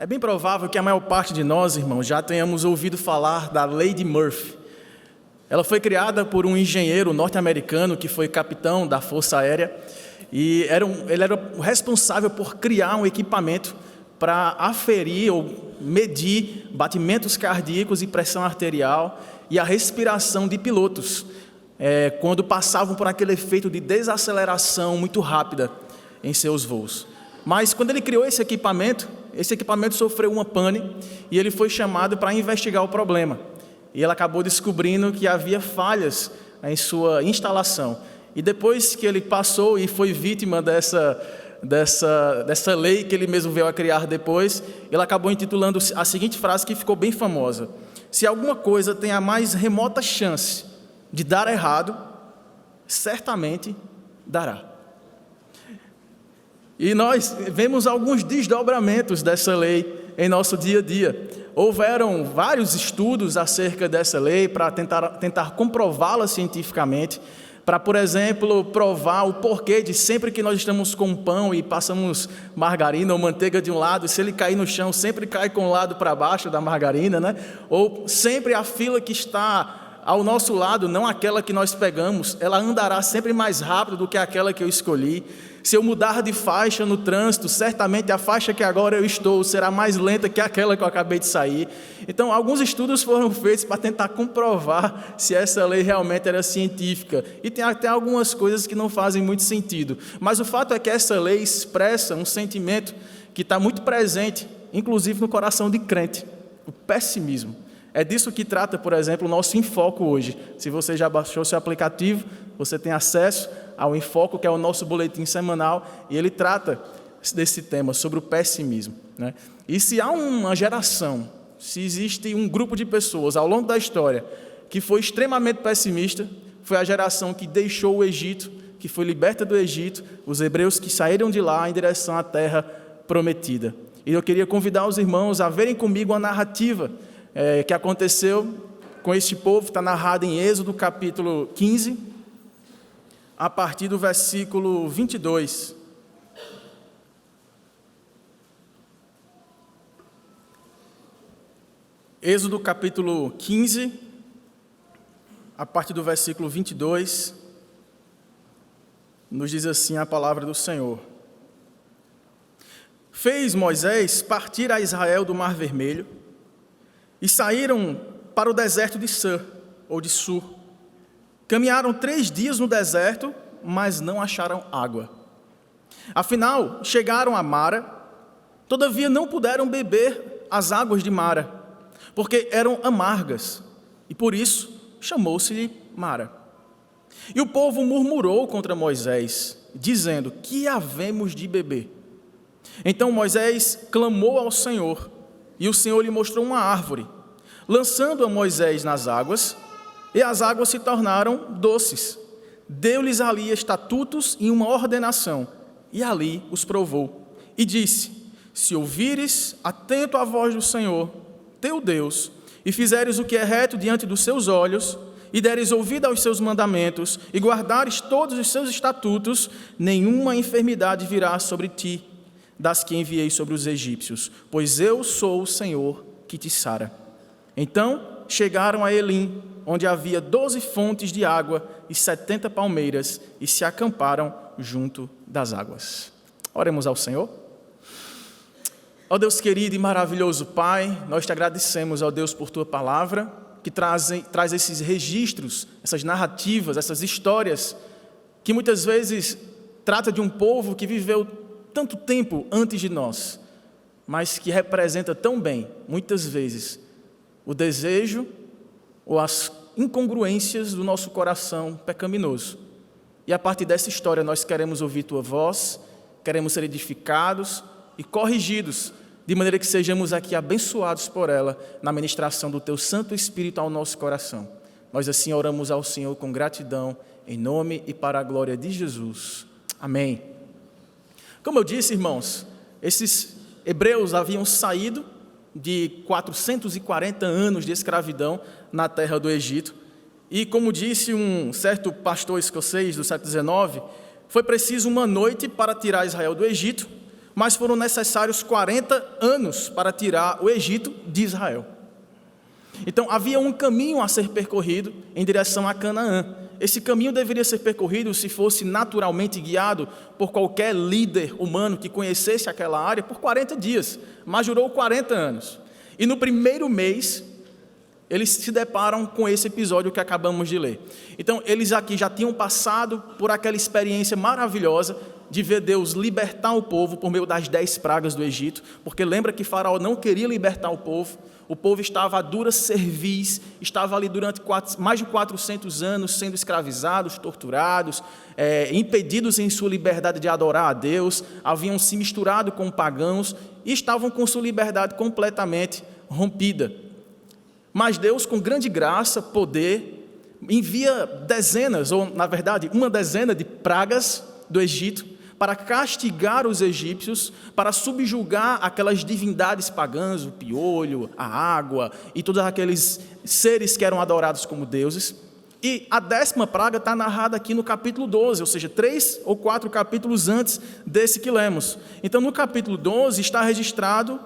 É bem provável que a maior parte de nós, irmãos, já tenhamos ouvido falar da Lei de Murphy. Ela foi criada por um engenheiro norte-americano que foi capitão da Força Aérea e ele era o responsável por criar um equipamento para aferir ou medir batimentos cardíacos e pressão arterial e a respiração de pilotos, quando passavam por aquele efeito de desaceleração muito rápida em seus voos. Mas quando ele criou esse equipamento sofreu uma pane e ele foi chamado para investigar o problema. E ele acabou descobrindo que havia falhas em sua instalação. E depois que ele passou e foi vítima dessa lei que ele mesmo veio a criar depois, ele acabou intitulando a seguinte frase que ficou bem famosa: se alguma coisa tem a mais remota chance de dar errado, certamente dará. E nós vemos alguns desdobramentos dessa lei em nosso dia a dia. Houveram vários estudos acerca dessa lei para tentar comprová-la cientificamente, para, por exemplo, provar o porquê de sempre que nós estamos com pão e passamos margarina ou manteiga de um lado, se ele cair no chão, sempre cai com o lado para baixo da margarina, né? Ou sempre a fila que está ao nosso lado, não aquela que nós pegamos, ela andará sempre mais rápido do que aquela que eu escolhi. Se eu mudar de faixa no trânsito, certamente a faixa que agora eu estou será mais lenta que aquela que eu acabei de sair. Então, alguns estudos foram feitos para tentar comprovar se essa lei realmente era científica. E tem até algumas coisas que não fazem muito sentido. Mas o fato é que essa lei expressa um sentimento que está muito presente, inclusive no coração de crente: o pessimismo. É disso que trata, por exemplo, o nosso Infoco hoje. Se você já baixou seu aplicativo, você tem acesso ao Infoco, que é o nosso boletim semanal, e ele trata desse tema, sobre o pessimismo, né? E se há uma geração, se existe um grupo de pessoas ao longo da história que foi extremamente pessimista, foi a geração que deixou o Egito, que foi liberta do Egito, os hebreus que saíram de lá em direção à terra prometida. E eu queria convidar os irmãos a verem comigo a narrativa que aconteceu com este povo. Está narrado em Êxodo capítulo 15, a partir do versículo 22. Êxodo capítulo 15, a partir do versículo 22, nos diz assim a palavra do Senhor: Fez Moisés partir a Israel do Mar Vermelho, e saíram para o deserto de Sur, ou de Sur. Caminharam 3 dias no deserto, mas não acharam água. Afinal, chegaram a Mara, todavia não puderam beber as águas de Mara, porque eram amargas, e por isso chamou-se-lhe Mara. E o povo murmurou contra Moisés, dizendo: que havemos de beber? Então Moisés clamou ao Senhor, e o Senhor lhe mostrou uma árvore, lançando a Moisés nas águas, e as águas se tornaram doces. Deu-lhes ali estatutos e uma ordenação, e ali os provou. E disse: se ouvires atento à voz do Senhor, teu Deus, e fizeres o que é reto diante dos seus olhos, e deres ouvido aos seus mandamentos, e guardares todos os seus estatutos, nenhuma enfermidade virá sobre ti, das que enviei sobre os egípcios, pois eu sou o Senhor que te sara. Então chegaram a Elim, onde havia 12 fontes de água e 70 palmeiras, e se acamparam junto das águas. Oremos ao Senhor. Ó Deus querido e maravilhoso Pai, nós te agradecemos, ó Deus, por tua palavra, que traz esses registros, essas narrativas, essas histórias, que muitas vezes trata de um povo que viveu tanto tempo antes de nós, mas que representa tão bem, muitas vezes, o desejo ou as incongruências do nosso coração pecaminoso. E a partir dessa história nós queremos ouvir tua voz, queremos ser edificados e corrigidos, de maneira que sejamos aqui abençoados por ela, na ministração do teu Santo Espírito ao nosso coração. Nós assim oramos ao Senhor com gratidão, em nome e para a glória de Jesus. Amém. Como eu disse, irmãos, esses hebreus haviam saído de 440 anos de escravidão na terra do Egito. E como disse um certo pastor escocês do século XIX, foi preciso uma noite para tirar Israel do Egito, mas foram necessários 40 anos para tirar o Egito de Israel. Então havia um caminho a ser percorrido em direção a Canaã. Esse caminho deveria ser percorrido, se fosse naturalmente guiado por qualquer líder humano que conhecesse aquela área, por 40 dias, mas durou 40 anos. E no primeiro mês, eles se deparam com esse episódio que acabamos de ler. Então, eles aqui já tinham passado por aquela experiência maravilhosa de ver Deus libertar o povo por meio das 10 pragas do Egito, porque lembra que Faraó não queria libertar o povo estava a dura cerviz, estava ali durante mais de 400 anos sendo escravizados, torturados, impedidos em sua liberdade de adorar a Deus, haviam se misturado com pagãos e estavam com sua liberdade completamente rompida. Mas Deus, com grande graça, poder, envia dezenas, ou na verdade uma dezena de pragas do Egito, para castigar os egípcios, para subjugar aquelas divindades pagãs, o piolho, a água e todos aqueles seres que eram adorados como deuses. E a 10ª praga está narrada aqui no capítulo 12, ou seja, 3 ou 4 capítulos antes desse que lemos. Então, no capítulo 12 está registrado,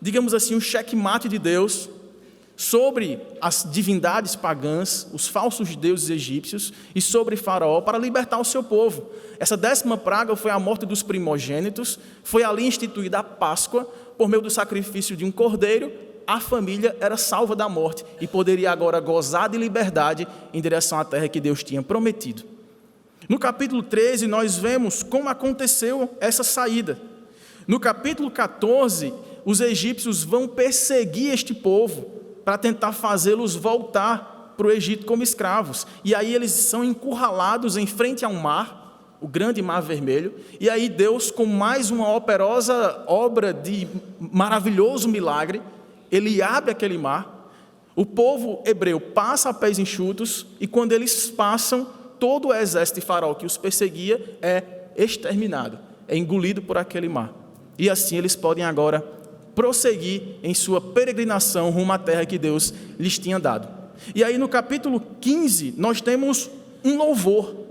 digamos assim, um checkmate de Deus sobre as divindades pagãs, os falsos deuses egípcios e sobre Faraó para libertar o seu povo. Essa 10ª praga foi a morte dos primogênitos, foi ali instituída a Páscoa, por meio do sacrifício de um cordeiro, a família era salva da morte e poderia agora gozar de liberdade em direção à terra que Deus tinha prometido. No capítulo 13 nós vemos como aconteceu essa saída. No capítulo 14, os egípcios vão perseguir este povo para tentar fazê-los voltar para o Egito como escravos. E aí eles são encurralados em frente a um mar, o grande mar vermelho, e aí Deus, com mais uma operosa obra de maravilhoso milagre, ele abre aquele mar, o povo hebreu passa a pés enxutos, e quando eles passam, todo o exército de Faraó que os perseguia é exterminado, é engolido por aquele mar. E assim eles podem agora prosseguir em sua peregrinação rumo à terra que Deus lhes tinha dado. E aí no capítulo 15, nós temos um louvor.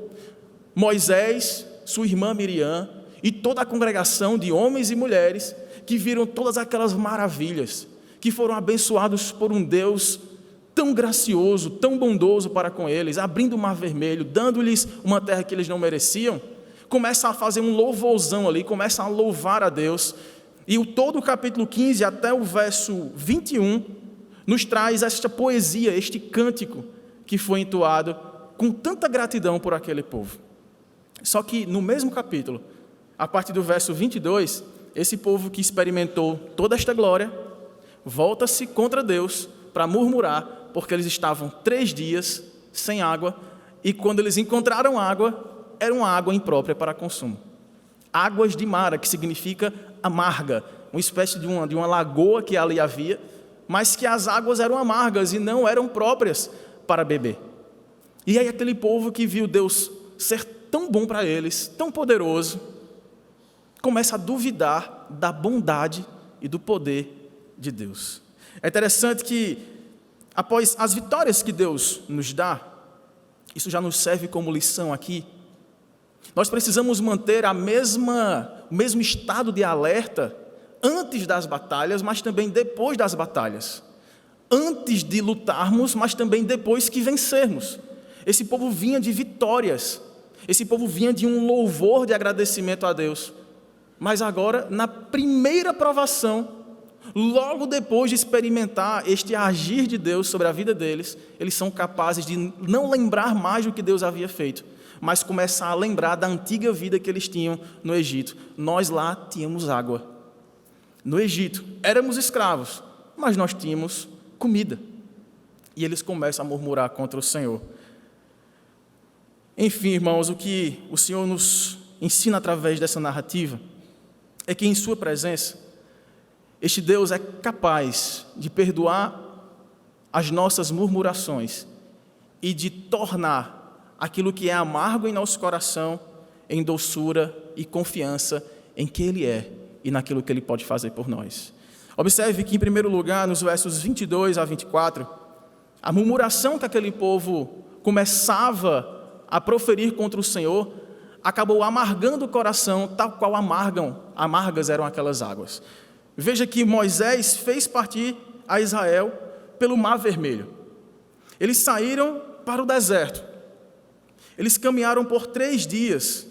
Moisés, sua irmã Miriam e toda a congregação de homens e mulheres que viram todas aquelas maravilhas, que foram abençoados por um Deus tão gracioso, tão bondoso para com eles, abrindo o mar vermelho, dando-lhes uma terra que eles não mereciam, começam a fazer um louvorzão ali, começam a louvar a Deus. E todo o capítulo 15 até o verso 21 nos traz esta poesia, este cântico que foi entoado com tanta gratidão por aquele povo. Só que no mesmo capítulo, a partir do verso 22, esse povo que experimentou toda esta glória, volta-se contra Deus para murmurar, porque eles estavam 3 dias sem água, e quando eles encontraram água, era uma água imprópria para consumo. Águas de Mara, que significa amarga, uma espécie de uma lagoa que ali havia, mas que as águas eram amargas e não eram próprias para beber. E aí aquele povo que viu Deus ser tão bom para eles, tão poderoso, começa a duvidar da bondade e do poder de Deus. É interessante que, após as vitórias que Deus nos dá, isso já nos serve como lição aqui, nós precisamos manter o mesmo estado de alerta antes das batalhas, mas também depois das batalhas. Antes de lutarmos, mas também depois que vencermos. Esse povo vinha de vitórias, esse povo vinha de um louvor de agradecimento a Deus. Mas agora, na primeira provação, logo depois de experimentar este agir de Deus sobre a vida deles, eles são capazes de não lembrar mais do que Deus havia feito, mas começar a lembrar da antiga vida que eles tinham no Egito. Nós lá tínhamos água. No Egito, éramos escravos, mas nós tínhamos comida. E eles começam a murmurar contra o Senhor. Enfim, irmãos, o que o Senhor nos ensina através dessa narrativa é que em sua presença, este Deus é capaz de perdoar as nossas murmurações e de tornar aquilo que é amargo em nosso coração em doçura e confiança em quem Ele é e naquilo que Ele pode fazer por nós. Observe que, em primeiro lugar, nos versos 22 a 24, a murmuração que aquele povo começava a proferir contra o Senhor acabou amargando o coração, tal qual amargas eram aquelas águas. Veja que Moisés fez partir a Israel pelo Mar Vermelho. Eles saíram para o deserto. Eles caminharam por 3 dias,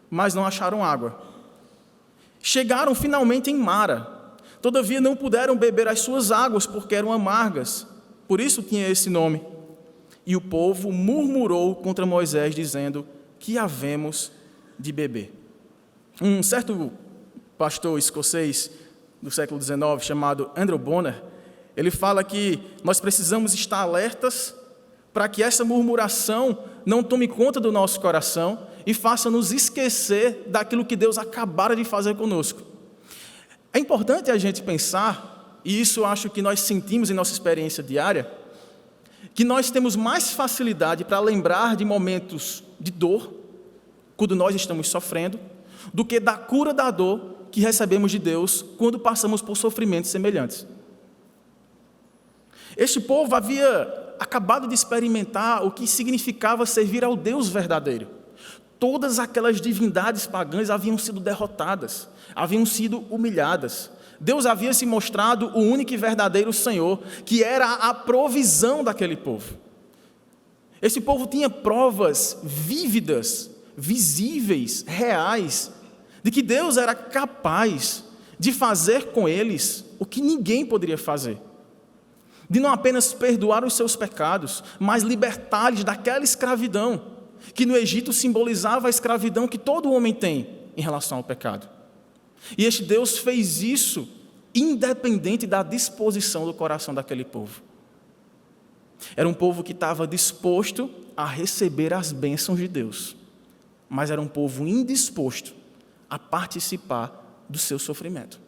mas não acharam água. Chegaram finalmente em Mara. Todavia não puderam beber as suas águas, porque eram amargas. Por isso tinha esse nome. E o povo murmurou contra Moisés, dizendo: que havemos de beber? Um certo pastor escocês do século XIX, chamado Andrew Bonner, ele fala que nós precisamos estar alertas para que essa murmuração não tome conta do nosso coração e faça-nos esquecer daquilo que Deus acabara de fazer conosco. É importante a gente pensar, e isso eu acho que nós sentimos em nossa experiência diária, que nós temos mais facilidade para lembrar de momentos de dor, quando nós estamos sofrendo, do que da cura da dor que recebemos de Deus quando passamos por sofrimentos semelhantes. Este povo havia acabado de experimentar o que significava servir ao Deus verdadeiro. Todas aquelas divindades pagãs haviam sido derrotadas, haviam sido humilhadas. Deus havia se mostrado o único e verdadeiro Senhor, que era a provisão daquele povo. Esse povo tinha provas vívidas, visíveis, reais, de que Deus era capaz de fazer com eles o que ninguém poderia fazer. De não apenas perdoar os seus pecados, mas libertar-lhes daquela escravidão, que no Egito simbolizava a escravidão que todo homem tem em relação ao pecado. E este Deus fez isso independente da disposição do coração daquele povo. Era um povo que estava disposto a receber as bênçãos de Deus, mas era um povo indisposto a participar do seu sofrimento.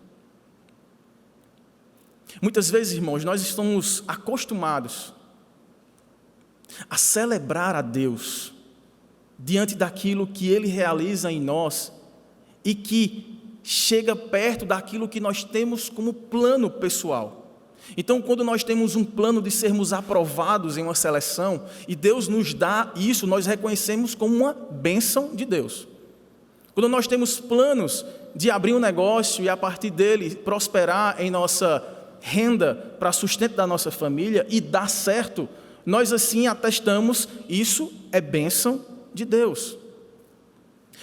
Muitas vezes, irmãos, nós estamos acostumados a celebrar a Deus diante daquilo que Ele realiza em nós e que chega perto daquilo que nós temos como plano pessoal. Então, quando nós temos um plano de sermos aprovados em uma seleção e Deus nos dá isso, nós reconhecemos como uma bênção de Deus. Quando nós temos planos de abrir um negócio e a partir dele prosperar em nossa renda para sustento da nossa família e dar certo, nós assim atestamos, isso é bênção de Deus.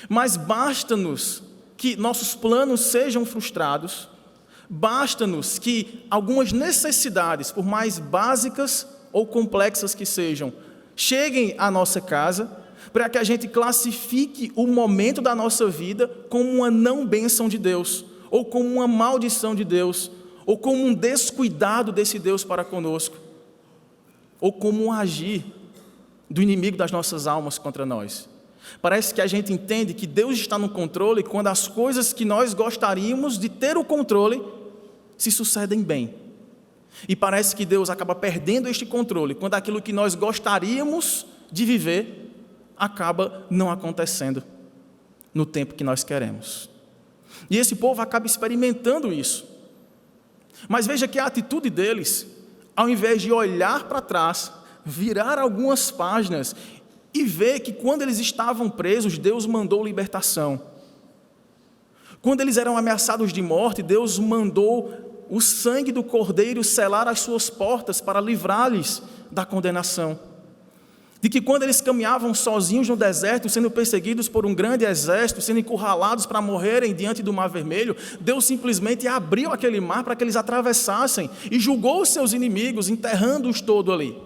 Mas basta-nos que nossos planos sejam frustrados, basta-nos que algumas necessidades, por mais básicas ou complexas que sejam, cheguem à nossa casa, para que a gente classifique o momento da nossa vida como uma não bênção de Deus, ou como uma maldição de Deus, ou como um descuidado desse Deus para conosco, ou como um agir do inimigo das nossas almas contra nós. Parece que a gente entende que Deus está no controle quando as coisas que nós gostaríamos de ter o controle se sucedem bem. E parece que Deus acaba perdendo este controle quando aquilo que nós gostaríamos de viver acaba não acontecendo no tempo que nós queremos. E esse povo acaba experimentando isso. Mas veja que a atitude deles, ao invés de olhar para trás, virar algumas páginas e ver que quando eles estavam presos, Deus mandou libertação. Quando eles eram ameaçados de morte, Deus mandou o sangue do Cordeiro selar as suas portas para livrá-los da condenação. De que quando eles caminhavam sozinhos no deserto, sendo perseguidos por um grande exército, sendo encurralados para morrerem diante do Mar Vermelho, Deus simplesmente abriu aquele mar para que eles atravessassem e julgou os seus inimigos, enterrando-os todos ali.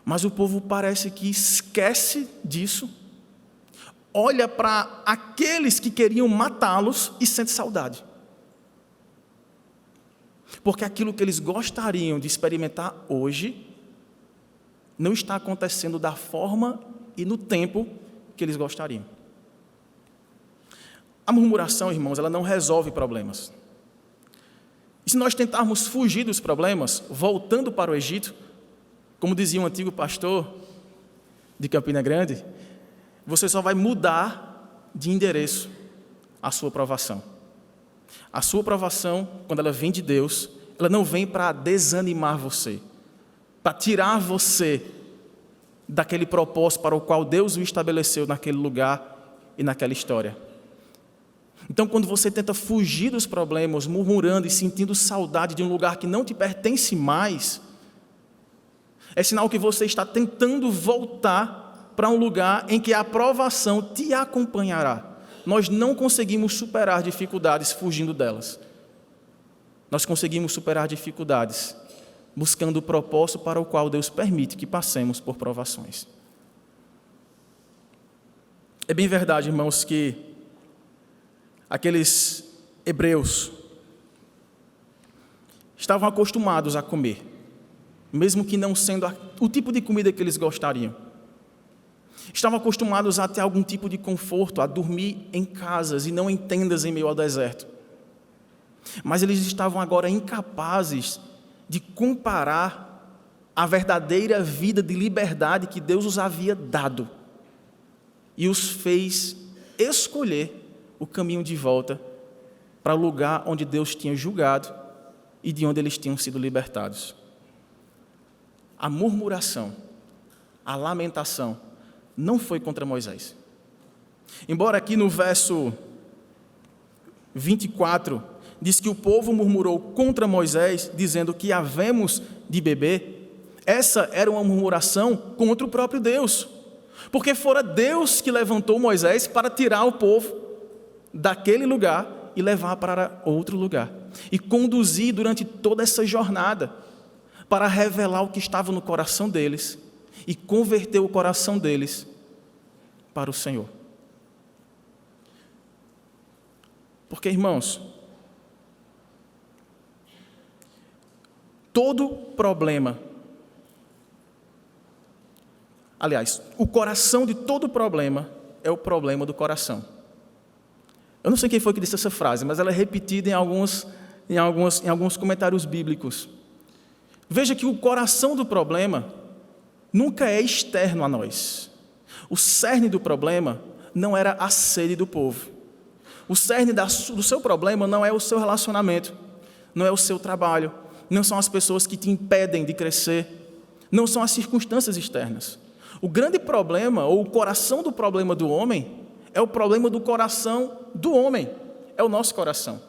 Mas o povo parece que esquece disso, olha para aqueles que queriam matá-los e sente saudade. Porque aquilo que eles gostariam de experimentar hoje não está acontecendo da forma e no tempo que eles gostariam. A murmuração, irmãos, ela não resolve problemas. E se nós tentarmos fugir dos problemas, voltando para o Egito, como dizia um antigo pastor de Campina Grande, você só vai mudar de endereço a sua provação. A sua provação, quando ela vem de Deus, ela não vem para desanimar você, para tirar você daquele propósito para o qual Deus o estabeleceu naquele lugar e naquela história. Então, quando você tenta fugir dos problemas, murmurando e sentindo saudade de um lugar que não te pertence mais, é sinal que você está tentando voltar para um lugar em que a aprovação te acompanhará. Nós não conseguimos superar dificuldades fugindo delas. Nós conseguimos superar dificuldades buscando o propósito para o qual Deus permite que passemos por provações. É bem verdade, irmãos, que aqueles hebreus estavam acostumados a comer, mesmo que não sendo o tipo de comida que eles gostariam. Estavam acostumados a ter algum tipo de conforto, a dormir em casas e não em tendas em meio ao deserto. Mas eles estavam agora incapazes de comparar a verdadeira vida de liberdade que Deus os havia dado e os fez escolher o caminho de volta para o lugar onde Deus tinha julgado e de onde eles tinham sido libertados. A murmuração, a lamentação não foi contra Moisés. Embora aqui no verso 24 diz que o povo murmurou contra Moisés, dizendo que havemos de beber, essa era uma murmuração contra o próprio Deus, porque fora Deus que levantou Moisés para tirar o povo daquele lugar e levar para outro lugar, e conduzir durante toda essa jornada, para revelar o que estava no coração deles, e converter o coração deles para o Senhor. Porque, irmãos, todo problema, aliás, o coração de todo problema é o problema do coração. Eu não sei quem foi que disse essa frase, mas ela é repetida em alguns comentários bíblicos. Veja que o coração do problema nunca é externo a nós. O cerne do problema não era a sede do povo. O cerne do seu problema não é o seu relacionamento, não é o seu trabalho, não são as pessoas que te impedem de crescer, não são as circunstâncias externas. O grande problema, ou o coração do problema do homem, é o problema do coração do homem, é o nosso coração.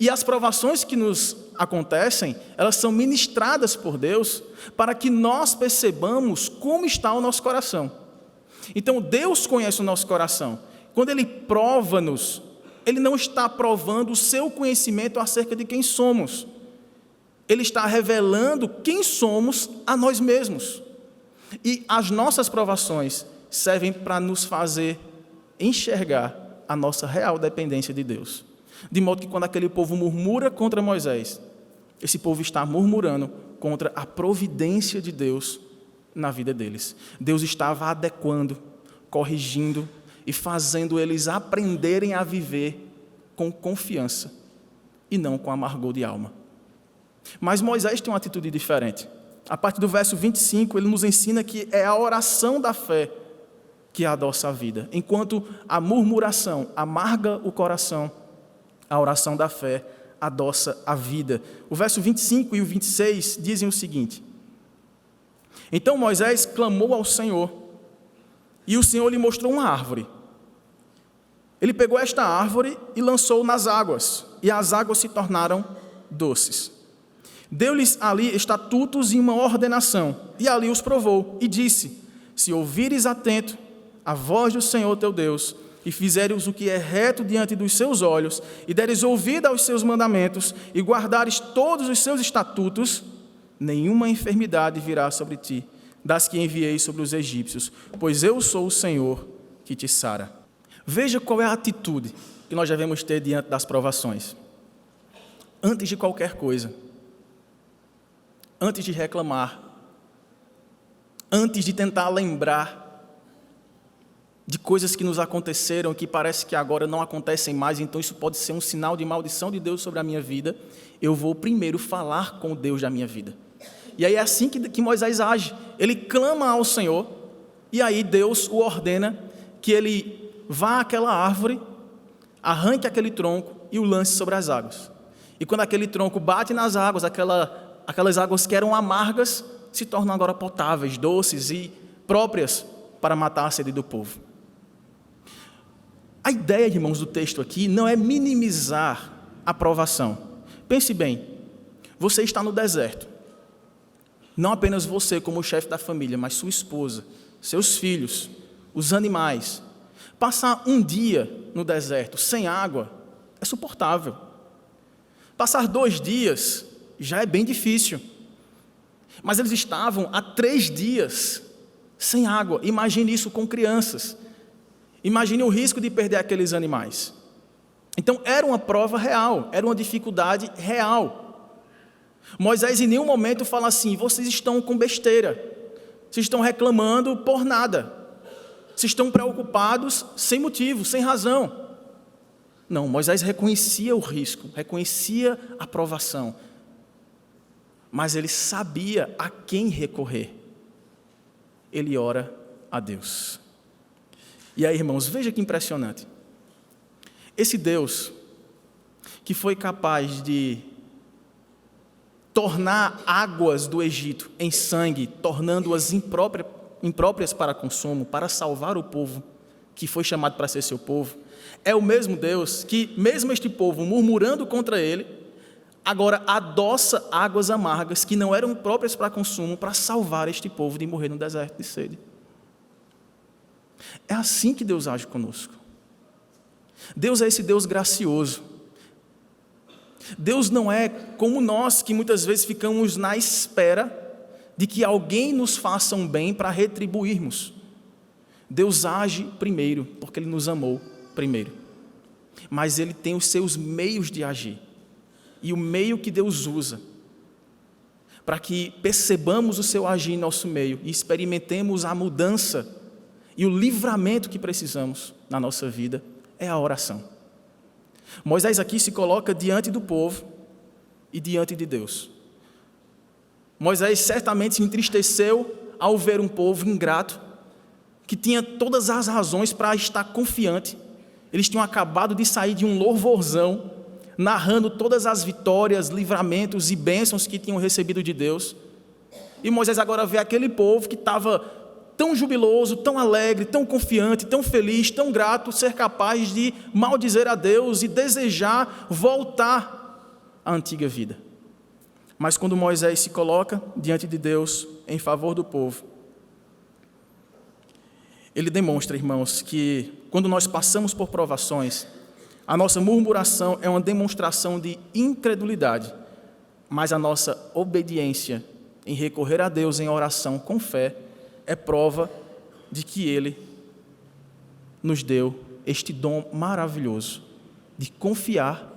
E as provações que nos acontecem, elas são ministradas por Deus para que nós percebamos como está o nosso coração. Então Deus conhece o nosso coração. Quando Ele prova-nos, Ele não está provando o seu conhecimento acerca de quem somos. Ele está revelando quem somos a nós mesmos. E as nossas provações servem para nos fazer enxergar a nossa real dependência de Deus. De modo que quando aquele povo murmura contra Moisés, esse povo está murmurando contra a providência de Deus na vida deles. Deus estava adequando, corrigindo e fazendo eles aprenderem a viver com confiança e não com amargor de alma. Mas Moisés tem uma atitude diferente. A partir do verso 25, ele nos ensina que é a oração da fé que adoça a vida. Enquanto a murmuração amarga o coração, a oração da fé adoça a vida. O verso 25 e o 26 dizem o seguinte: Então Moisés clamou ao Senhor, e o Senhor lhe mostrou uma árvore. Ele pegou esta árvore e lançou nas águas, e as águas se tornaram doces. Deu-lhes ali estatutos e uma ordenação, e ali os provou, e disse: Se ouvires atento a voz do Senhor teu Deus, e fizeres o que é reto diante dos seus olhos, e deres ouvida aos seus mandamentos, e guardares todos os seus estatutos, nenhuma enfermidade virá sobre ti, das que enviei sobre os egípcios, pois eu sou o Senhor que te sara. Veja qual é a atitude que nós devemos ter diante das provações. Antes de qualquer coisa, antes de reclamar, antes de tentar lembrar de coisas que nos aconteceram, que parece que agora não acontecem mais, então isso pode ser um sinal de maldição de Deus sobre a minha vida, eu vou primeiro falar com o Deus da minha vida. E aí é assim que Moisés age. Ele clama ao Senhor, e aí Deus o ordena que ele vá àquela árvore, arranque aquele tronco e o lance sobre as águas. E quando aquele tronco bate nas águas, aquelas águas que eram amargas se tornam agora potáveis, doces, e próprias para matar a sede do povo. A ideia, irmãos, do texto aqui não é minimizar a provação. Pense bem, você está no deserto. Não apenas você como chefe da família, mas sua esposa, seus filhos, os animais. Passar um dia no deserto sem água é suportável. Passar 2 dias já é bem difícil. Mas eles estavam há 3 dias sem água. Imagine isso com crianças. Imagine o risco de perder aqueles animais. Então era uma prova real, era uma dificuldade real. Moisés em nenhum momento fala assim: vocês estão com besteira, vocês estão reclamando por nada, vocês estão preocupados sem motivo, sem razão. Não, Moisés reconhecia o risco, reconhecia a provação, mas ele sabia a quem recorrer. Ele ora a Deus. E aí, irmãos, veja que impressionante. Esse Deus que foi capaz de tornar águas do Egito em sangue, tornando-as impróprias para consumo, para salvar o povo que foi chamado para ser seu povo, é o mesmo Deus que, mesmo este povo murmurando contra ele, agora adoça águas amargas que não eram próprias para consumo, para salvar este povo de morrer no deserto de sede. É assim que Deus age conosco. Deus é esse Deus gracioso. Deus não é como nós, que muitas vezes ficamos na espera de que alguém nos faça um bem para retribuirmos. Deus age primeiro, porque Ele nos amou primeiro. Mas Ele tem os seus meios de agir. E o meio que Deus usa para que percebamos o seu agir em nosso meio e experimentemos a mudança e o livramento que precisamos na nossa vida é a oração. Moisés aqui se coloca diante do povo e diante de Deus. Moisés certamente se entristeceu ao ver um povo ingrato, que tinha todas as razões para estar confiante. Eles tinham acabado de sair de um louvorzão, narrando todas as vitórias, livramentos e bênçãos que tinham recebido de Deus. E Moisés agora vê aquele povo que estava tão jubiloso, tão alegre, tão confiante, tão feliz, tão grato, ser capaz de maldizer a Deus e desejar voltar à antiga vida. Mas quando Moisés se coloca diante de Deus em favor do povo, ele demonstra, irmãos, que quando nós passamos por provações, a nossa murmuração é uma demonstração de incredulidade, mas a nossa obediência em recorrer a Deus em oração com fé é prova de que Ele nos deu este dom maravilhoso de confiar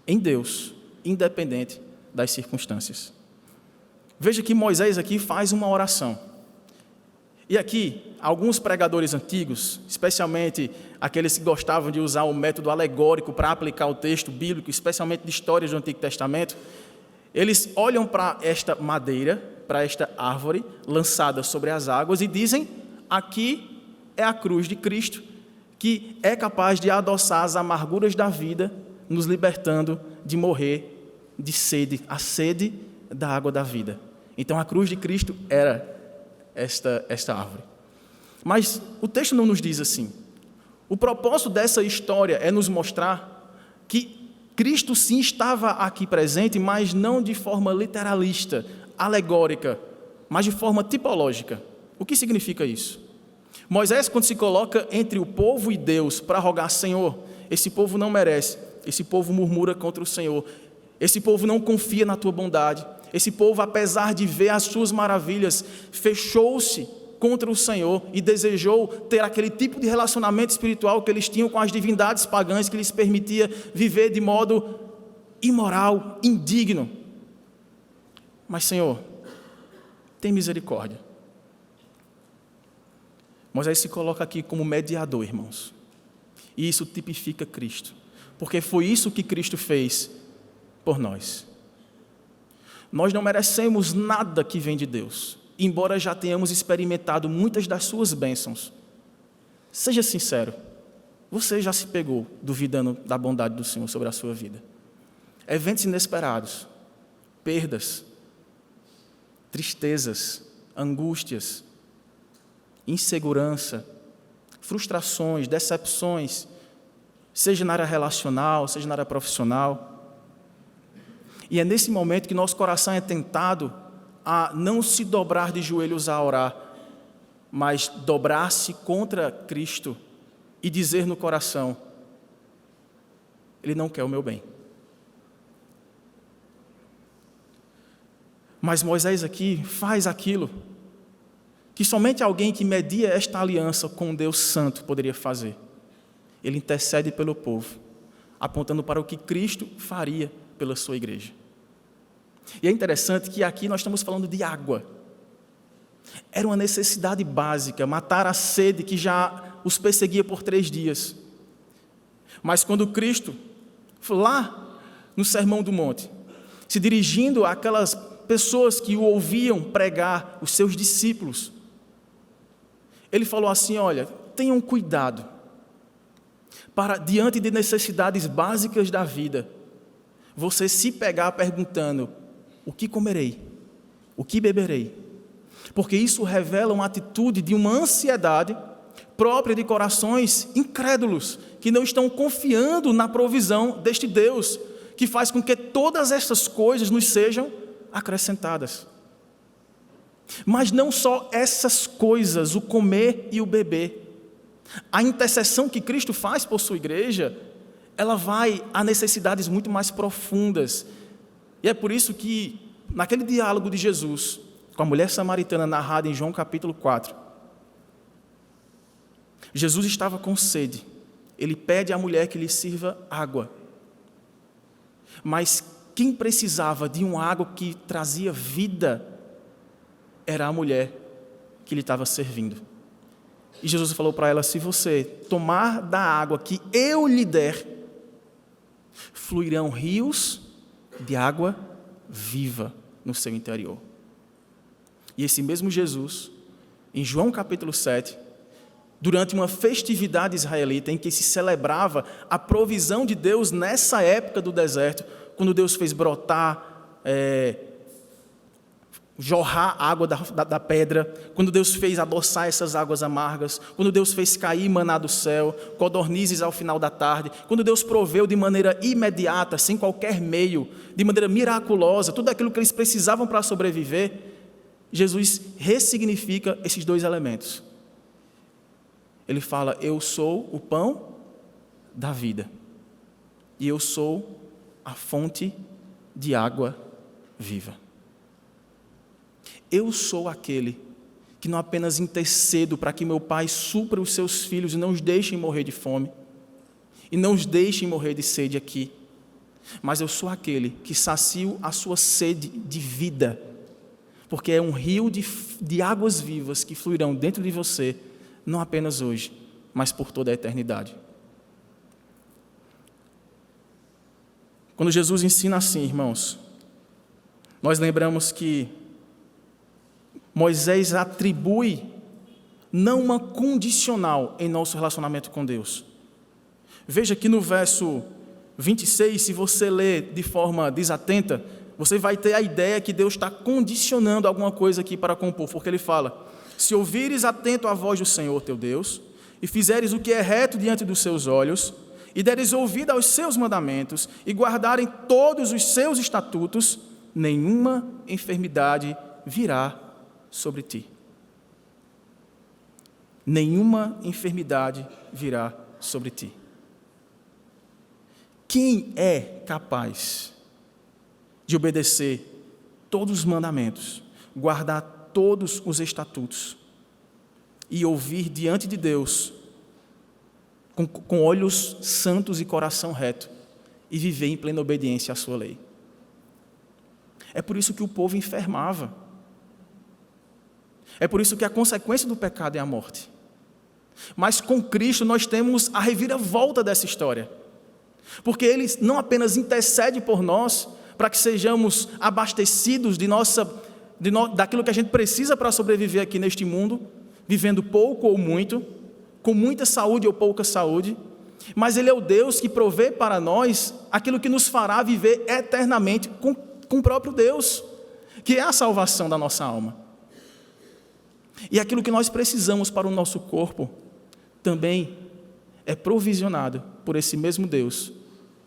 em Deus, independente das circunstâncias. Veja que Moisés aqui faz uma oração. E aqui, alguns pregadores antigos, especialmente aqueles que gostavam de usar o método alegórico para aplicar o texto bíblico, especialmente de histórias do Antigo Testamento, eles olham para esta madeira, para esta árvore lançada sobre as águas e dizem: aqui é a cruz de Cristo, que é capaz de adoçar as amarguras da vida, nos libertando de morrer de sede, a sede da água da vida. Então a cruz de Cristo era esta árvore. Mas o texto não nos diz assim. O propósito dessa história é nos mostrar que Cristo sim estava aqui presente, mas não de forma literalista, alegórica, mas de forma tipológica. O que significa isso? Moisés, quando se coloca entre o povo e Deus para rogar: Senhor, esse povo não merece, esse povo murmura contra o Senhor, esse povo não confia na tua bondade, esse povo, apesar de ver as suas maravilhas, fechou-se contra o Senhor e desejou ter aquele tipo de relacionamento espiritual que eles tinham com as divindades pagãs, que lhes permitia viver de modo imoral, indigno. Mas, Senhor, tem misericórdia. Moisés se coloca aqui como mediador, irmãos. E isso tipifica Cristo, porque foi isso que Cristo fez por nós. Nós não merecemos nada que vem de Deus, embora já tenhamos experimentado muitas das suas bênçãos. Seja sincero, você já se pegou duvidando da bondade do Senhor sobre a sua vida? Eventos inesperados, perdas, tristezas, angústias, insegurança, frustrações, decepções, seja na área relacional, seja na área profissional. E é nesse momento que nosso coração é tentado a não se dobrar de joelhos a orar, mas dobrar-se contra Cristo e dizer no coração: Ele não quer o meu bem. Mas Moisés aqui faz aquilo que somente alguém que media esta aliança com Deus Santo poderia fazer. Ele intercede pelo povo, apontando para o que Cristo faria pela sua igreja. E é interessante que aqui nós estamos falando de água. Era uma necessidade básica, matar a sede que já os perseguia por 3 dias. Mas quando Cristo, lá no Sermão do Monte, se dirigindo àquelas pessoas que o ouviam pregar, os seus discípulos, ele falou assim: olha, tenham cuidado, para diante de necessidades básicas da vida, você se pegar perguntando: o que comerei? O que beberei? Porque isso revela uma atitude de uma ansiedade própria de corações incrédulos, que não estão confiando na provisão deste Deus, que faz com que todas essas coisas nos sejam acrescentadas. Mas não só essas coisas, o comer e o beber. A intercessão que Cristo faz por sua igreja, ela vai a necessidades muito mais profundas. E é por isso que, naquele diálogo de Jesus com a mulher samaritana, narrado em João capítulo 4, Jesus estava com sede. Ele pede à mulher que lhe sirva água. Mas quem precisava de uma água que trazia vida era a mulher que lhe estava servindo. E Jesus falou para ela: se você tomar da água que eu lhe der, fluirão rios de água viva no seu interior. E esse mesmo Jesus, em João capítulo 7, durante uma festividade israelita em que se celebrava a provisão de Deus nessa época do deserto, quando Deus fez brotar, jorrar água da pedra, quando Deus fez adoçar essas águas amargas, quando Deus fez cair maná do céu, codornizes ao final da tarde, quando Deus proveu de maneira imediata, sem qualquer meio, de maneira miraculosa, tudo aquilo que eles precisavam para sobreviver, Jesus ressignifica esses 2 elementos. Ele fala: eu sou o pão da vida, e eu sou a fonte de água viva. Eu sou aquele que não apenas intercedo para que meu Pai supra os seus filhos e não os deixem morrer de fome, e não os deixem morrer de sede aqui, mas eu sou aquele que sacio a sua sede de vida, porque é um rio de águas vivas que fluirão dentro de você, não apenas hoje, mas por toda a eternidade. Quando Jesus ensina assim, irmãos, nós lembramos que Moisés atribui não uma condicional em nosso relacionamento com Deus. Veja que no verso 26, se você ler de forma desatenta, você vai ter a ideia que Deus está condicionando alguma coisa aqui para com o povo, porque ele fala: se ouvires atento à voz do Senhor teu Deus, e fizeres o que é reto diante dos seus olhos, e deres ouvido aos seus mandamentos, e guardarem todos os seus estatutos, nenhuma enfermidade virá sobre ti. Nenhuma enfermidade virá sobre ti. Quem é capaz de obedecer todos os mandamentos, guardar todos os estatutos e ouvir diante de Deus com olhos santos e coração reto e viver em plena obediência à sua lei? É por isso que o povo enfermava. É por isso que a consequência do pecado é a morte. Mas com Cristo nós temos a reviravolta dessa história. Porque Ele não apenas intercede por nós, para que sejamos abastecidos daquilo que a gente precisa para sobreviver aqui neste mundo, vivendo pouco ou muito, com muita saúde ou pouca saúde, mas Ele é o Deus que provê para nós aquilo que nos fará viver eternamente com o próprio Deus, que é a salvação da nossa alma. E aquilo que nós precisamos para o nosso corpo também é provisionado por esse mesmo Deus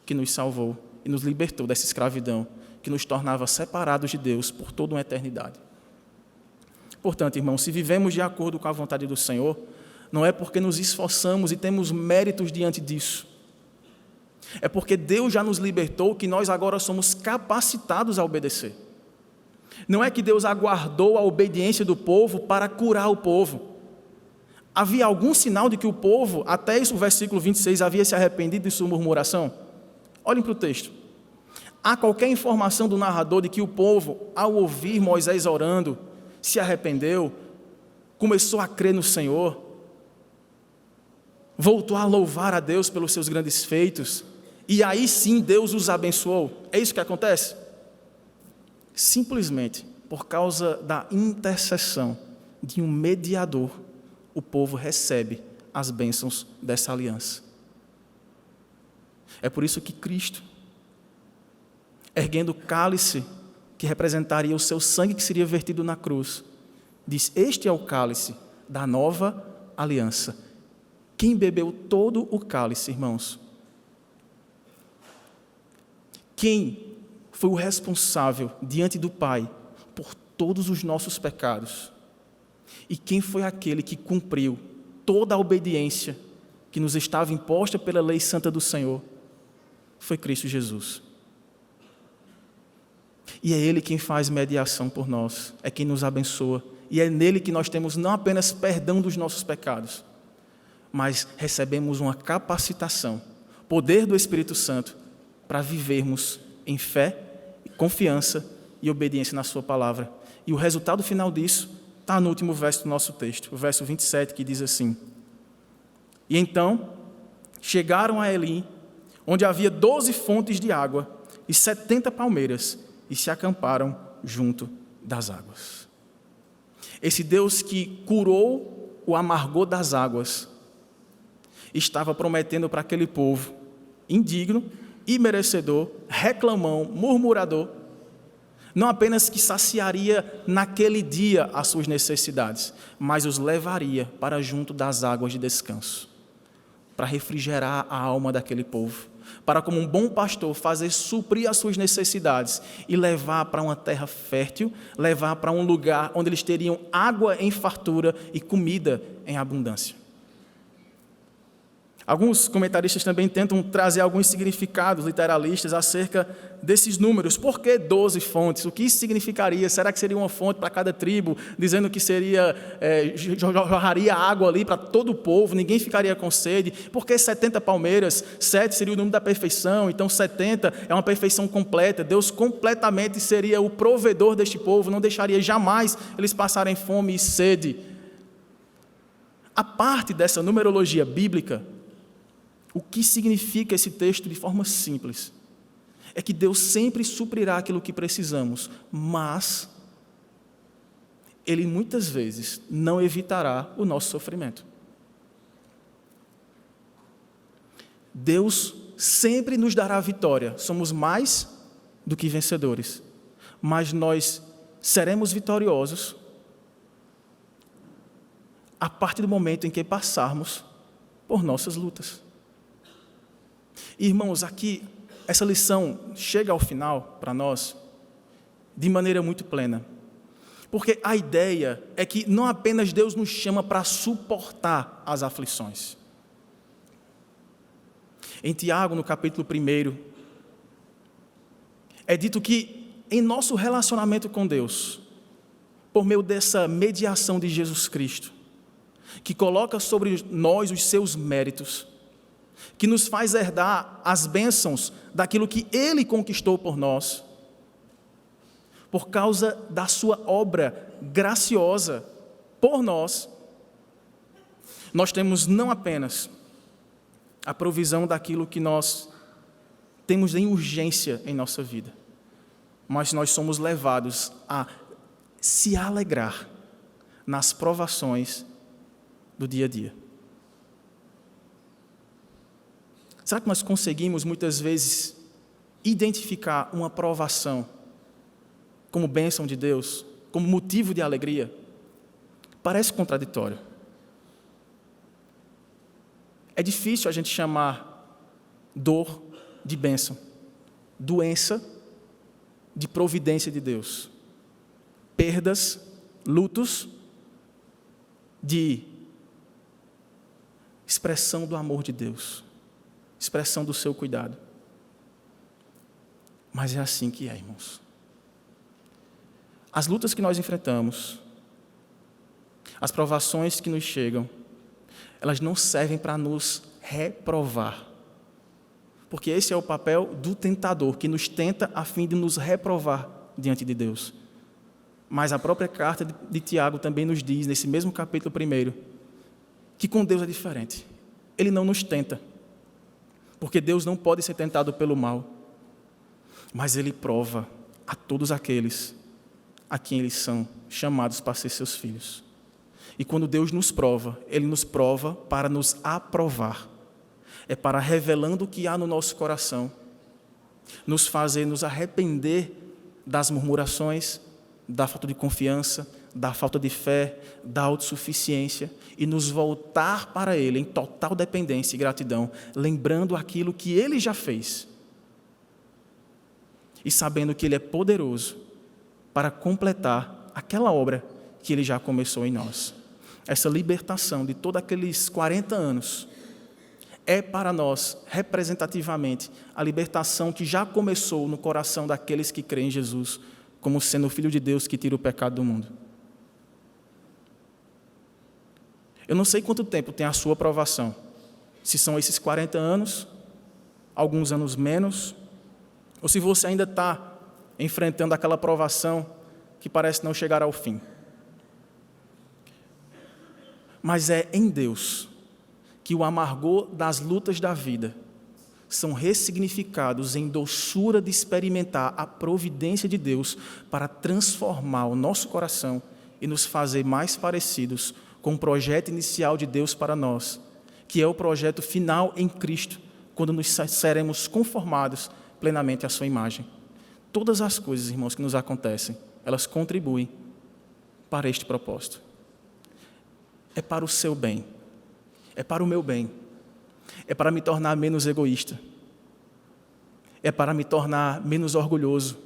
que nos salvou e nos libertou dessa escravidão, que nos tornava separados de Deus por toda uma eternidade. Portanto, irmãos, se vivemos de acordo com a vontade do Senhor, não é porque nos esforçamos e temos méritos diante disso. É porque Deus já nos libertou que nós agora somos capacitados a obedecer. Não é que Deus aguardou a obediência do povo para curar o povo. Havia algum sinal de que o povo, até isso, o versículo 26, havia se arrependido de sua murmuração? Olhem para o texto. Há qualquer informação do narrador de que o povo, ao ouvir Moisés orando, se arrependeu, começou a crer no Senhor, voltou a louvar a Deus pelos seus grandes feitos, e aí sim Deus os abençoou? É isso que acontece? Simplesmente por causa da intercessão de um mediador, o povo recebe as bênçãos dessa aliança. É por isso que Cristo, erguendo o cálice que representaria o seu sangue que seria vertido na cruz, diz: este é o cálice da nova aliança. Quem bebeu todo o cálice, irmãos? Quem foi o responsável diante do Pai por todos os nossos pecados? E quem foi aquele que cumpriu toda a obediência que nos estava imposta pela lei santa do Senhor? Foi Cristo Jesus. E é Ele quem faz mediação por nós, é quem nos abençoa, e é nele que nós temos não apenas perdão dos nossos pecados, mas recebemos uma capacitação, poder do Espírito Santo, para vivermos em fé, confiança e obediência na sua palavra. E o resultado final disso está no último verso do nosso texto, o verso 27, que diz assim: e então chegaram a Elim, onde havia 12 fontes de água e 70 palmeiras, e se acamparam junto das águas. Esse Deus que curou o amargor das águas estava prometendo para aquele povo indigno, imerecedor, reclamão, murmurador, não apenas que saciaria naquele dia as suas necessidades, mas os levaria para junto das águas de descanso, para refrigerar a alma daquele povo, para, como um bom pastor, fazer suprir as suas necessidades e levar para uma terra fértil, levar para um lugar onde eles teriam água em fartura e comida em abundância. Alguns comentaristas também tentam trazer alguns significados literalistas acerca desses números. Por que 12 fontes? O que isso significaria? Será que seria uma fonte para cada tribo, dizendo que seria jorraria água ali para todo o povo, ninguém ficaria com sede? Por que 70 palmeiras? 7 seria o número da perfeição, então 70 é uma perfeição completa. Deus completamente seria o provedor deste povo, não deixaria jamais eles passarem fome e sede. A parte dessa numerologia bíblica, o que significa esse texto de forma simples? É que Deus sempre suprirá aquilo que precisamos, mas Ele muitas vezes não evitará o nosso sofrimento. Deus sempre nos dará vitória, somos mais do que vencedores, mas nós seremos vitoriosos a partir do momento em que passarmos por nossas lutas. Irmãos, aqui, essa lição chega ao final para nós de maneira muito plena. Porque a ideia é que não apenas Deus nos chama para suportar as aflições. Em Tiago, no capítulo 1, é dito que em nosso relacionamento com Deus, por meio dessa mediação de Jesus Cristo, que coloca sobre nós os seus méritos, que nos faz herdar as bênçãos daquilo que Ele conquistou por nós, por causa da sua obra graciosa por nós, nós temos não apenas a provisão daquilo que nós temos em urgência em nossa vida, mas nós somos levados a se alegrar nas provações do dia a dia. Será que nós conseguimos, muitas vezes, identificar uma provação como bênção de Deus, como motivo de alegria? Parece contraditório. É difícil a gente chamar dor de bênção, doença de providência de Deus, perdas, lutos de expressão do amor de Deus, expressão do seu cuidado. Mas é assim que é, irmãos. As lutas que nós enfrentamos, as provações que nos chegam, elas não servem para nos reprovar. Porque esse é o papel do tentador, que nos tenta a fim de nos reprovar diante de Deus. Mas a própria carta de Tiago também nos diz, nesse mesmo capítulo 1, que com Deus é diferente. Ele não nos tenta, porque Deus não pode ser tentado pelo mal, mas Ele prova a todos aqueles a quem eles são chamados para ser seus filhos. E quando Deus nos prova, Ele nos prova para nos aprovar. É para, revelando o que há no nosso coração, nos fazer nos arrepender das murmurações, da falta de confiança, da falta de fé, da autossuficiência, e nos voltar para Ele em total dependência e gratidão, lembrando aquilo que Ele já fez, e sabendo que Ele é poderoso para completar aquela obra que Ele já começou em nós. Essa libertação de todos aqueles 40 anos é para nós, representativamente, a libertação que já começou no coração daqueles que creem em Jesus, como sendo o Filho de Deus que tira o pecado do mundo. Eu não sei quanto tempo tem a sua provação, se são esses 40 anos, alguns anos menos, ou se você ainda está enfrentando aquela provação que parece não chegar ao fim. Mas é em Deus que o amargor das lutas da vida são ressignificados em doçura de experimentar a providência de Deus para transformar o nosso coração e nos fazer mais parecidos com o projeto inicial de Deus para nós, que é o projeto final em Cristo, quando nos seremos conformados plenamente à sua imagem. Todas as coisas, irmãos, que nos acontecem, elas contribuem para este propósito. É para o seu bem, é para o meu bem, é para me tornar menos egoísta, é para me tornar menos orgulhoso,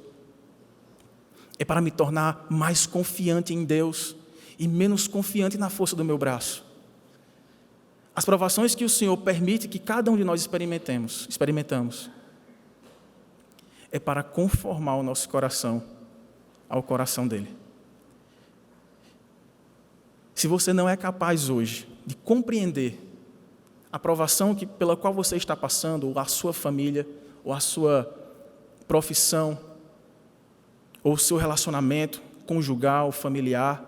é para me tornar mais confiante em Deus e menos confiante na força do meu braço. As provações que o Senhor permite que cada um de nós experimentamos, é para conformar o nosso coração ao coração dele. Se você não é capaz hoje de compreender a provação pela qual você está passando, ou a sua família, ou a sua profissão, ou o seu relacionamento conjugal, familiar,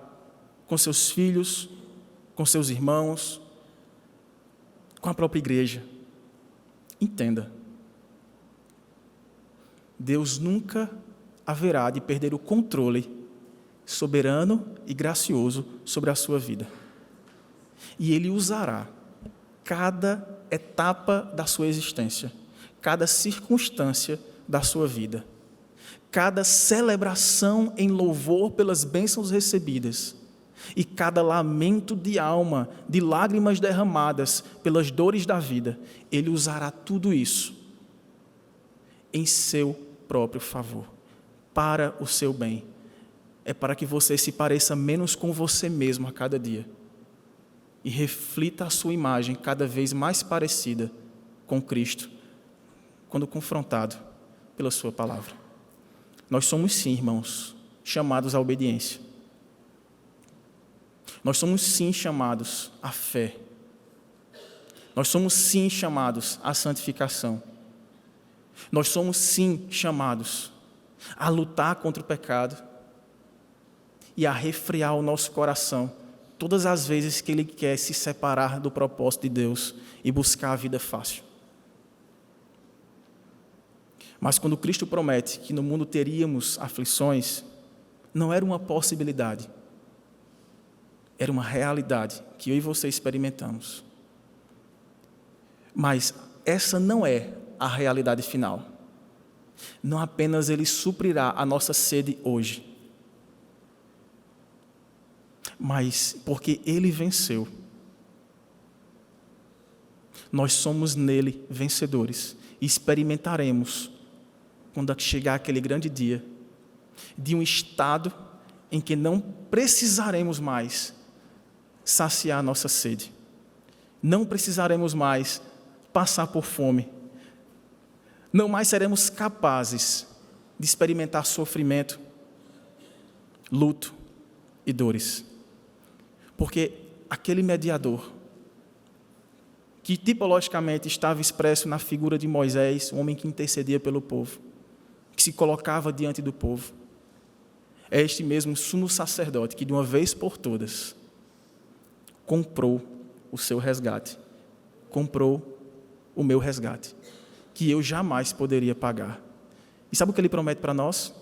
com seus filhos, com seus irmãos, com a própria igreja, entenda. Deus nunca haverá de perder o controle soberano e gracioso sobre a sua vida. E Ele usará cada etapa da sua existência, cada circunstância da sua vida, cada celebração em louvor pelas bênçãos recebidas e cada lamento de alma, de lágrimas derramadas pelas dores da vida. Ele usará tudo isso em seu próprio favor, para o seu bem. É para que você se pareça menos com você mesmo a cada dia e reflita a sua imagem cada vez mais parecida com Cristo, quando confrontado pela sua palavra. Nós somos sim, irmãos, chamados à obediência. Nós somos sim chamados à fé. Nós somos sim chamados à santificação. Nós somos sim chamados a lutar contra o pecado e a refrear o nosso coração todas as vezes que ele quer se separar do propósito de Deus e buscar a vida fácil. Mas quando Cristo promete que no mundo teríamos aflições, não era uma possibilidade, era uma realidade que eu e você experimentamos. Mas essa não é a realidade final. Não apenas Ele suprirá a nossa sede hoje. mas porque Ele venceu. Nós somos nele vencedores e experimentaremos, quando chegar aquele grande dia, de um estado em que não precisaremos mais saciar nossa sede. Não precisaremos mais passar por fome. Não mais seremos capazes de experimentar sofrimento, luto e dores. Porque aquele mediador, que tipologicamente estava expresso na figura de Moisés, o homem que intercedia pelo povo, que se colocava diante do povo, é este mesmo sumo sacerdote que de uma vez por todas comprou o seu resgate, comprou o meu resgate, que eu jamais poderia pagar. E sabe o que ele promete para nós?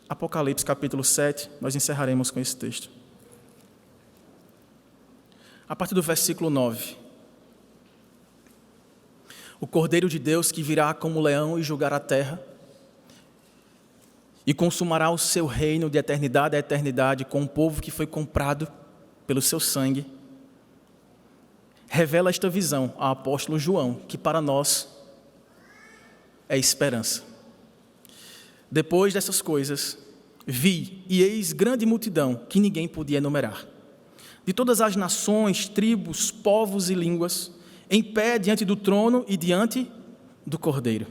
Apocalipse capítulo 7, nós encerraremos com esse texto. A partir do versículo 9. O Cordeiro de Deus que virá como leão e julgará a terra, e consumará o seu reino de eternidade a eternidade com o povo que foi comprado pelo seu sangue, revela esta visão ao apóstolo João, que para nós é esperança. Depois dessas coisas, vi, e eis grande multidão, que ninguém podia enumerar, de todas as nações, tribos, povos e línguas, em pé diante do trono e diante do Cordeiro,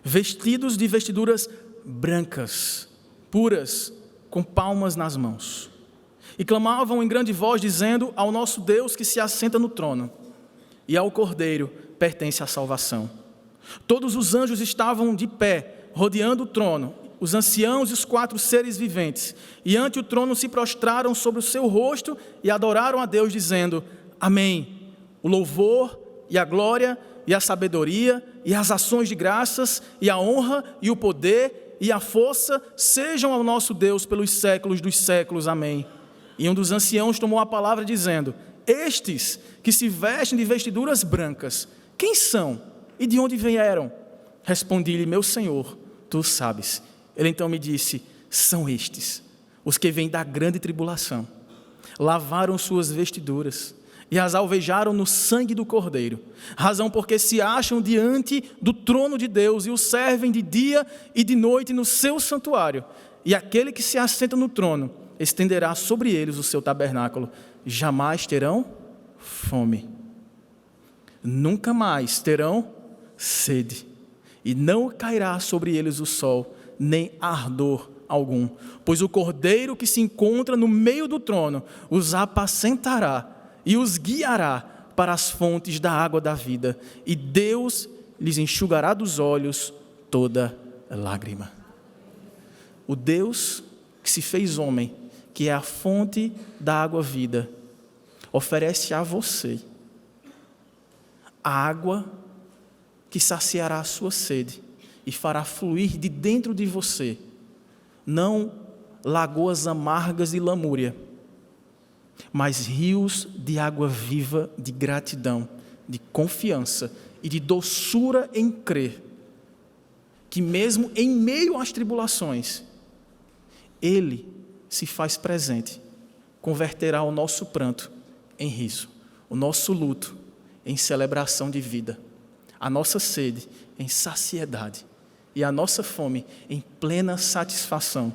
vestidos de vestiduras brancas, puras, com palmas nas mãos, e clamavam em grande voz, dizendo: ao nosso Deus que se assenta no trono, e ao Cordeiro pertence a salvação. Todos os anjos estavam de pé, rodeando o trono, os anciãos e os 4 seres viventes, e ante o trono se prostraram sobre o seu rosto e adoraram a Deus, dizendo: amém. O louvor e a glória e a sabedoria e as ações de graças e a honra e o poder e a força sejam ao nosso Deus pelos séculos dos séculos. Amém. E um dos anciãos tomou a palavra dizendo: estes que se vestem de vestiduras brancas, quem são e de onde vieram? Respondi-lhe: meu Senhor, tu sabes. Ele então me disse: são estes, os que vêm da grande tribulação, lavaram suas vestiduras e as alvejaram no sangue do Cordeiro, razão porque se acham diante do trono de Deus e o servem de dia e de noite no seu santuário. E aquele que se assenta no trono estenderá sobre eles o seu tabernáculo. Jamais terão fome, nunca mais terão sede, e não cairá sobre eles o sol, nem ardor algum, pois o Cordeiro que se encontra no meio do trono os apacentará e os guiará para as fontes da água da vida, e Deus lhes enxugará dos olhos toda lágrima. O Deus que se fez homem, que é a fonte da água vida, oferece a você a água que saciará a sua sede e fará fluir de dentro de você, não lagoas amargas de lamúria, mas rios de água viva, de gratidão, de confiança e de doçura em crer que mesmo em meio às tribulações, Ele se faz presente, converterá o nosso pranto em riso, o nosso luto em celebração de vida, a nossa sede em saciedade e a nossa fome em plena satisfação.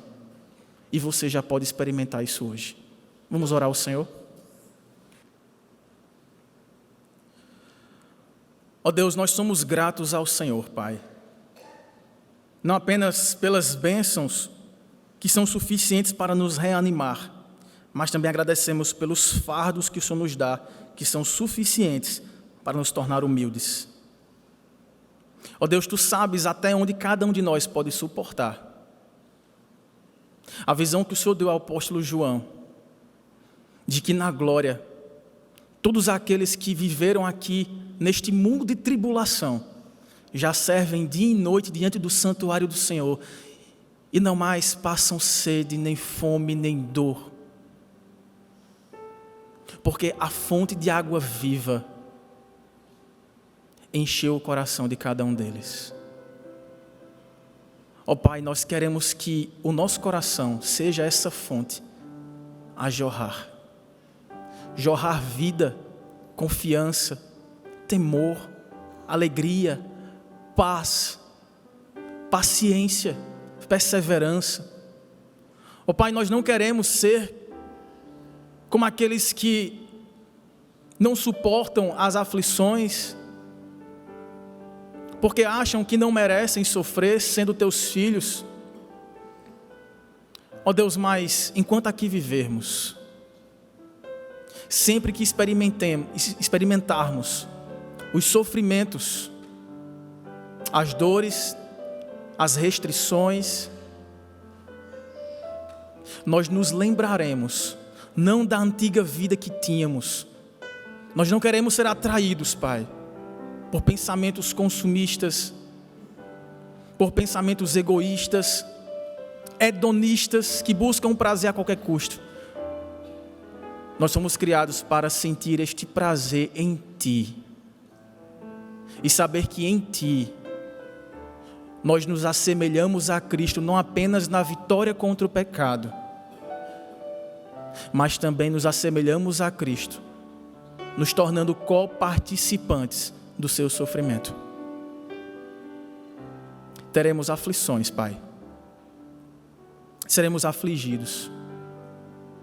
E você já pode experimentar isso hoje. Vamos orar ao Senhor? Ó Deus, nós somos gratos ao Senhor, Pai, não apenas pelas bênçãos que são suficientes para nos reanimar, mas também agradecemos pelos fardos que o Senhor nos dá, que são suficientes para nos tornar humildes. Ó Deus, Tu sabes até onde cada um de nós pode suportar. A visão que o Senhor deu ao apóstolo João, de que na glória, todos aqueles que viveram aqui neste mundo de tribulação, já servem dia e noite diante do santuário do Senhor, e não mais passam sede, nem fome, nem dor, porque a fonte de água viva encheu o coração de cada um deles. Ó Pai, nós queremos que o nosso coração seja essa fonte, a jorrar. Jorrar vida, confiança, temor, alegria, paz, paciência, perseverança. Ó Pai, nós não queremos ser como aqueles que não suportam as aflições, porque acham que não merecem sofrer sendo teus filhos. Ó Deus, mas enquanto aqui vivermos, sempre que experimentarmos os sofrimentos, as dores, as restrições, nós nos lembraremos, não da antiga vida que tínhamos. Nós não queremos ser atraídos, Pai, por pensamentos consumistas, por pensamentos egoístas, hedonistas, que buscam prazer a qualquer custo. Nós somos criados para sentir este prazer em Ti e saber que em Ti nós nos assemelhamos a Cristo, não apenas na vitória contra o pecado, mas também nos assemelhamos a Cristo, nos tornando coparticipantes do seu sofrimento. Teremos aflições, Pai. Seremos afligidos.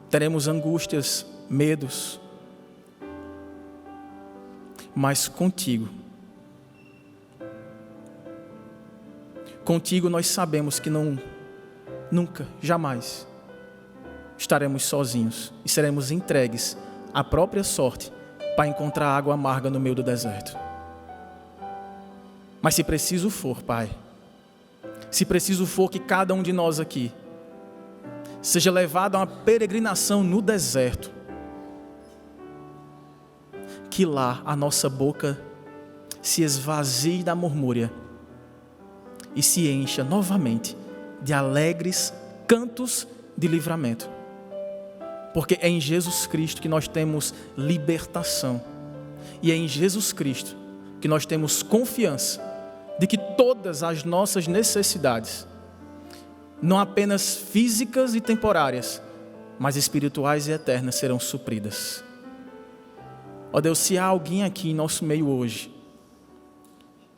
Teremos angústias, medos. Mas contigo nós sabemos que nunca, jamais estaremos sozinhos e seremos entregues à própria sorte para encontrar água amarga no meio do deserto. Mas se preciso for, Pai, se preciso for que cada um de nós aqui seja levado a uma peregrinação no deserto, que lá a nossa boca se esvazie da murmúria e se encha novamente de alegres cantos de livramento. Porque é em Jesus Cristo que nós temos libertação. E é em Jesus Cristo que nós temos confiança de que todas as nossas necessidades, não apenas físicas e temporárias, mas espirituais e eternas, serão supridas. Ó Deus, se há alguém aqui em nosso meio hoje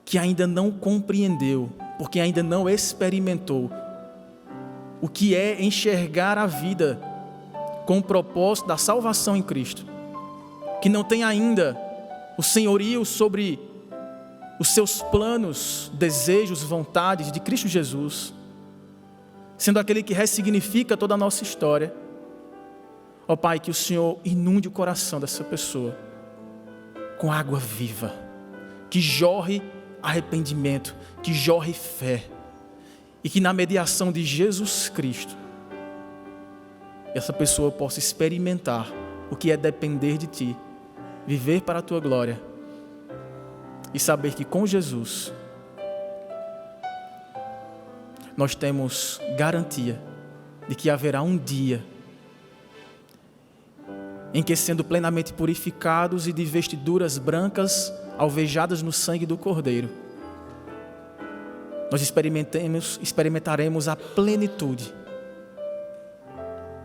que ainda não compreendeu, porque ainda não experimentou o que é enxergar a vida com o propósito da salvação em Cristo, que não tem ainda o senhorio sobre os seus planos, desejos, vontades de Cristo Jesus, sendo aquele que ressignifica toda a nossa história. Ó Pai, que o Senhor inunde o coração dessa pessoa com água viva, que jorre arrependimento, que jorre fé, e que na mediação de Jesus Cristo essa pessoa possa experimentar o que é depender de Ti, viver para a Tua glória e saber que com Jesus nós temos garantia de que haverá um dia em que, sendo plenamente purificados e de vestiduras brancas alvejadas no sangue do Cordeiro, nós experimentaremos a plenitude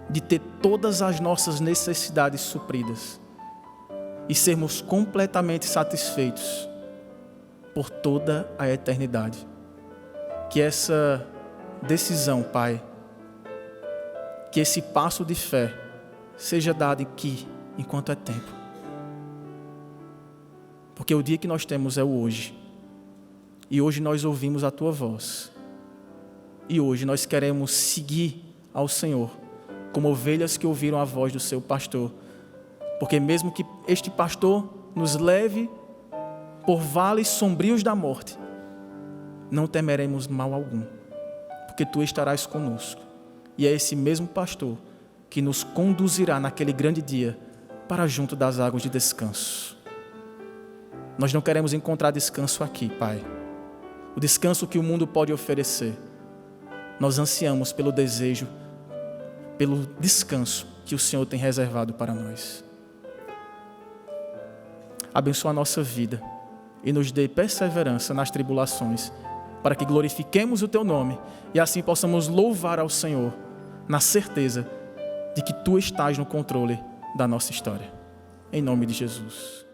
de ter todas as nossas necessidades supridas e sermos completamente satisfeitos por toda a eternidade. Que essa decisão, Pai, que esse passo de fé seja dado aqui, enquanto é tempo. Porque o dia que nós temos é o hoje. E hoje nós ouvimos a Tua voz. E hoje nós queremos seguir ao Senhor, como ovelhas que ouviram a voz do seu pastor. Porque mesmo que este pastor nos leve por vales sombrios da morte, não temeremos mal algum, porque Tu estarás conosco. E é esse mesmo pastor que nos conduzirá naquele grande dia para junto das águas de descanso. Nós não queremos encontrar descanso aqui, Pai, o descanso que o mundo pode oferecer. Nós ansiamos pelo desejo, pelo descanso que o Senhor tem reservado para nós. Abençoa a nossa vida e nos dê perseverança nas tribulações, para que glorifiquemos o Teu nome e assim possamos louvar ao Senhor, na certeza de que Tu estás no controle da nossa história. Em nome de Jesus.